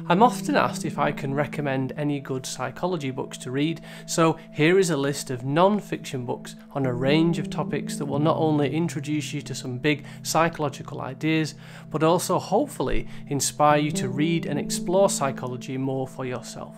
I'm often asked if I can recommend any good psychology books to read, so here is a list of non-fiction books on a range of topics that will not only introduce you to some big psychological ideas, but also hopefully inspire you to read and explore psychology more for yourself.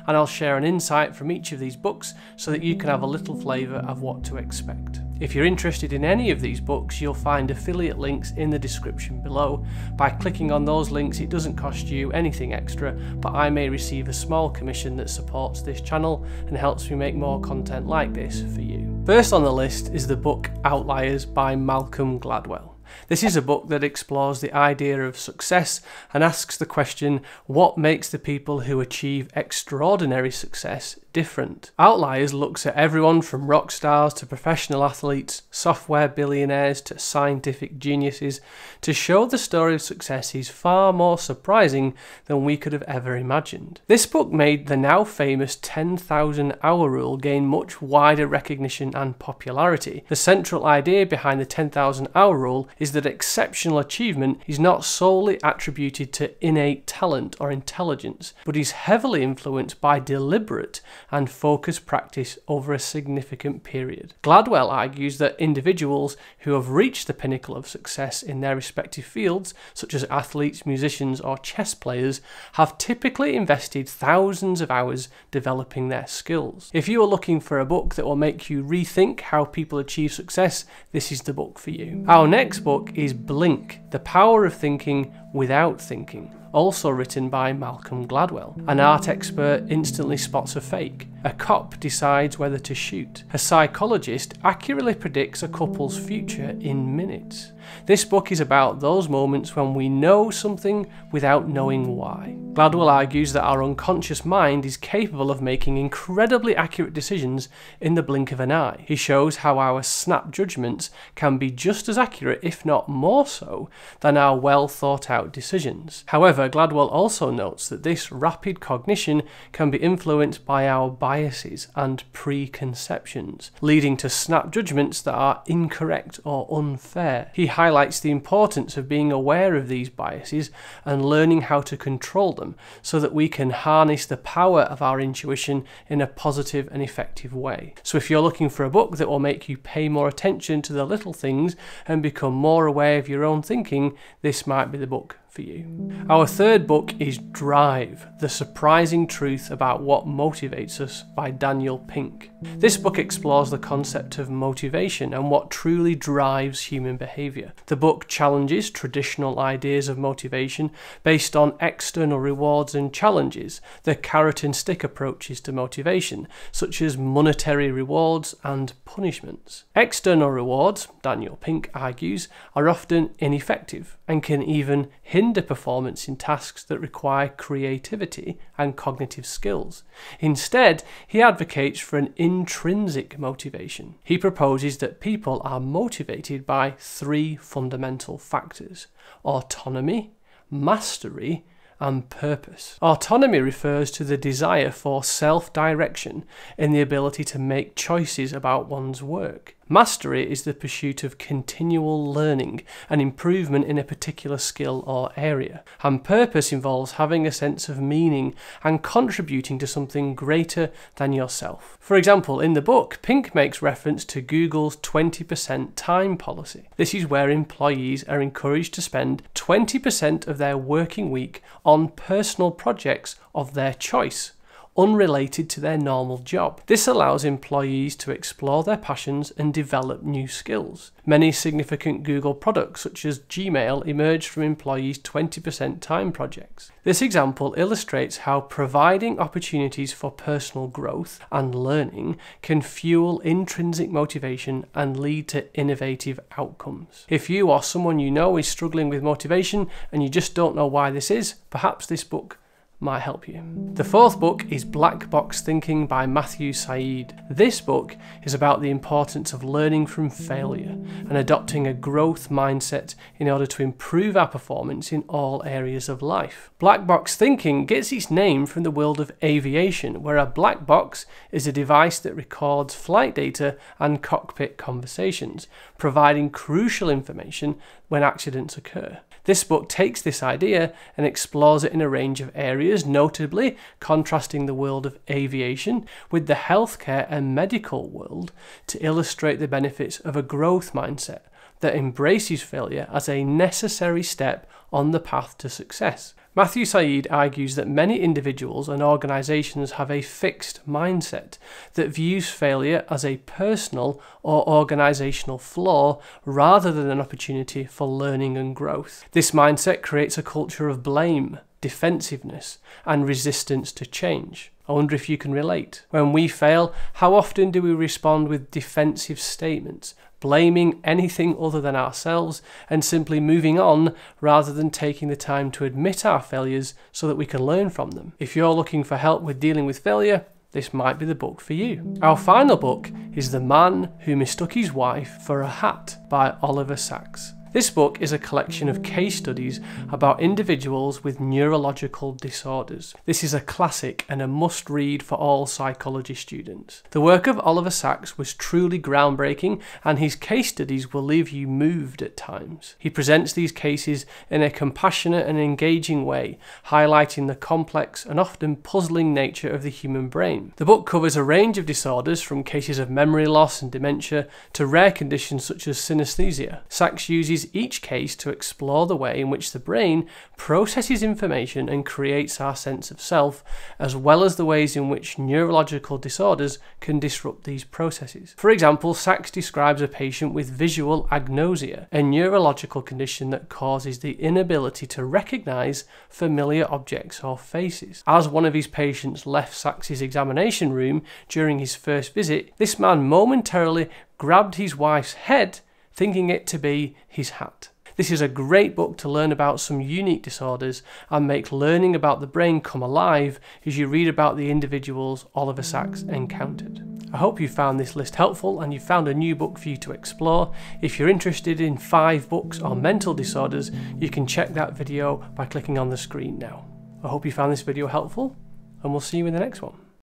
And I'll share an insight from each of these books so that you can have a little flavour of what to expect. If you're interested in any of these books, you'll find affiliate links in the description below. By clicking on those links, it doesn't cost you anything extra, but I may receive a small commission that supports this channel and helps me make more content like this for you. First on the list is the book Outliers by Malcolm Gladwell. This is a book that explores the idea of success and asks the question, what makes the people who achieve extraordinary success different? Outliers looks at everyone from rock stars to professional athletes, software billionaires to scientific geniuses, to show the story of success is far more surprising than we could have ever imagined. This book made the now famous 10,000 hour rule gain much wider recognition and popularity. The central idea behind the 10,000 hour rule is that exceptional achievement is not solely attributed to innate talent or intelligence, but is heavily influenced by deliberate and focused practice over a significant period. Gladwell argues that individuals who have reached the pinnacle of success in their respective fields, such as athletes, musicians, or chess players, have typically invested thousands of hours developing their skills. If you are looking for a book that will make you rethink how people achieve success, this is the book for you. Our next book is Blink: The Power of Thinking Without Thinking, also written by Malcolm Gladwell. An art expert instantly spots a fake. A cop decides whether to shoot. A psychologist accurately predicts a couple's future in minutes. This book is about those moments when we know something without knowing why. Gladwell argues that our unconscious mind is capable of making incredibly accurate decisions in the blink of an eye. He shows how our snap judgments can be just as accurate, if not more so, than our well thought out decisions. However, Gladwell also notes that this rapid cognition can be influenced by our biases and preconceptions, leading to snap judgments that are incorrect or unfair. He highlights the importance of being aware of these biases and learning how to control them so that we can harness the power of our intuition in a positive and effective way. So if you're looking for a book that will make you pay more attention to the little things and become more aware of your own thinking, this might be the book for you. Our third book is Drive: The Surprising Truth About What Motivates Us by Daniel Pink. This book explores the concept of motivation and what truly drives human behaviour. The book challenges traditional ideas of motivation based on external rewards and challenges the carrot and stick approaches to motivation, such as monetary rewards and punishments. External rewards, Daniel Pink argues, are often ineffective and can even hinder performance in tasks that require creativity and cognitive skills. Instead, he advocates for an intrinsic motivation. He proposes that people are motivated by three fundamental factors: autonomy, mastery, and purpose. Autonomy refers to the desire for self-direction and the ability to make choices about one's work. Mastery is the pursuit of continual learning and improvement in a particular skill or area. And purpose involves having a sense of meaning and contributing to something greater than yourself. For example, in the book, Pink makes reference to Google's 20% time policy. This is where employees are encouraged to spend 20% of their working week on personal projects of their choice, unrelated to their normal job. This allows employees to explore their passions and develop new skills. Many significant Google products, such as Gmail, emerged from employees' 20% time projects. This example illustrates how providing opportunities for personal growth and learning can fuel intrinsic motivation and lead to innovative outcomes. If you or someone you know is struggling with motivation and you just don't know why this is, perhaps this book might help you. The fourth book is Black Box Thinking by Matthew Syed. This book is about the importance of learning from failure and adopting a growth mindset in order to improve our performance in all areas of life. Black box thinking gets its name from the world of aviation, where a black box is a device that records flight data and cockpit conversations, providing crucial information when accidents occur. This book takes this idea and explores it in a range of areas, notably contrasting the world of aviation with the healthcare and medical world to illustrate the benefits of a growth mindset that embraces failure as a necessary step on the path to success. Matthew Syed argues that many individuals and organisations have a fixed mindset that views failure as a personal or organisational flaw rather than an opportunity for learning and growth. This mindset creates a culture of blame, defensiveness, and resistance to change. I wonder if you can relate. When we fail, how often do we respond with defensive statements, blaming anything other than ourselves and simply moving on rather than taking the time to admit our failures so that we can learn from them? If you're looking for help with dealing with failure, this might be the book for you. Our final book is The Man Who Mistook His Wife for a Hat by Oliver Sacks. This book is a collection of case studies about individuals with neurological disorders. This is a classic and a must-read for all psychology students. The work of Oliver Sacks was truly groundbreaking, and his case studies will leave you moved at times. He presents these cases in a compassionate and engaging way, highlighting the complex and often puzzling nature of the human brain. The book covers a range of disorders from cases of memory loss and dementia to rare conditions such as synesthesia. Sacks uses each case to explore the way in which the brain processes information and creates our sense of self, as well as the ways in which neurological disorders can disrupt these processes. For example, Sacks describes a patient with visual agnosia, a neurological condition that causes the inability to recognize familiar objects or faces. As one of his patients left Sacks' examination room during his first visit, this man momentarily grabbed his wife's head, thinking it to be his hat. This is a great book to learn about some unique disorders and make learning about the brain come alive as you read about the individuals Oliver Sacks encountered. I hope you found this list helpful and you found a new book for you to explore. If you're interested in 5 books on mental disorders, you can check that video by clicking on the screen now. I hope you found this video helpful, and we'll see you in the next one.